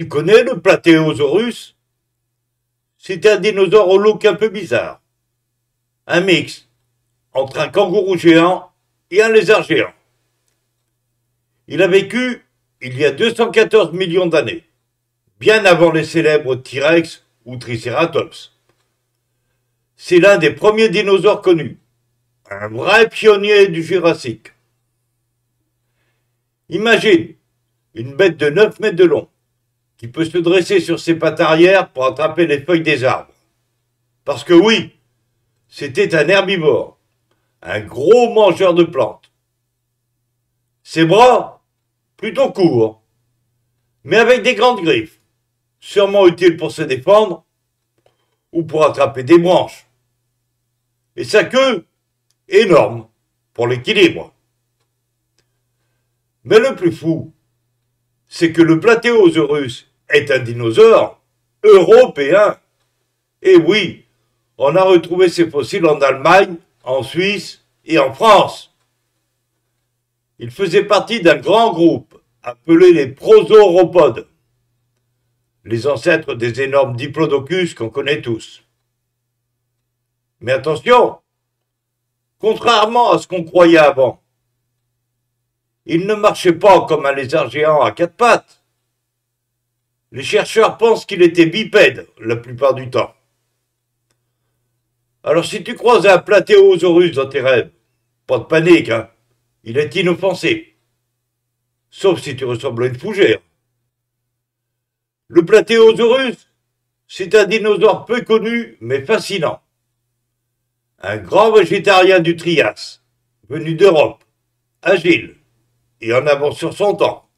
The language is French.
Tu connais le Platéosaurus? C'est un dinosaure au look un peu bizarre. Un mix entre un kangourou géant et un lézard géant. Il a vécu il y a 214 millions d'années, bien avant les célèbres T-Rex ou Triceratops. C'est l'un des premiers dinosaures connus, un vrai pionnier du Jurassique. Imagine une bête de 9 mètres de long qui peut se dresser sur ses pattes arrière pour attraper les feuilles des arbres. Parce que oui, c'était un herbivore, un gros mangeur de plantes. Ses bras, plutôt courts, mais avec des grandes griffes, sûrement utiles pour se défendre ou pour attraper des branches. Et sa queue, énorme, pour l'équilibre. Mais le plus fou, c'est que le Platéosaurus est un dinosaure européen. Et oui, on a retrouvé ces fossiles en Allemagne, en Suisse et en France. Il faisait partie d'un grand groupe appelé les prosauropodes, les ancêtres des énormes diplodocus qu'on connaît tous. Mais attention, contrairement à ce qu'on croyait avant, il ne marchait pas comme un lézard géant à quatre pattes. Les chercheurs pensent qu'il était bipède la plupart du temps. Alors si tu croises un Platéosaurus dans tes rêves, pas de panique, hein, il est inoffensif. Sauf si tu ressembles à une fougère. Le Platéosaurus, c'est un dinosaure peu connu mais fascinant. Un grand végétarien du Trias, venu d'Europe, agile et en avance sur son temps.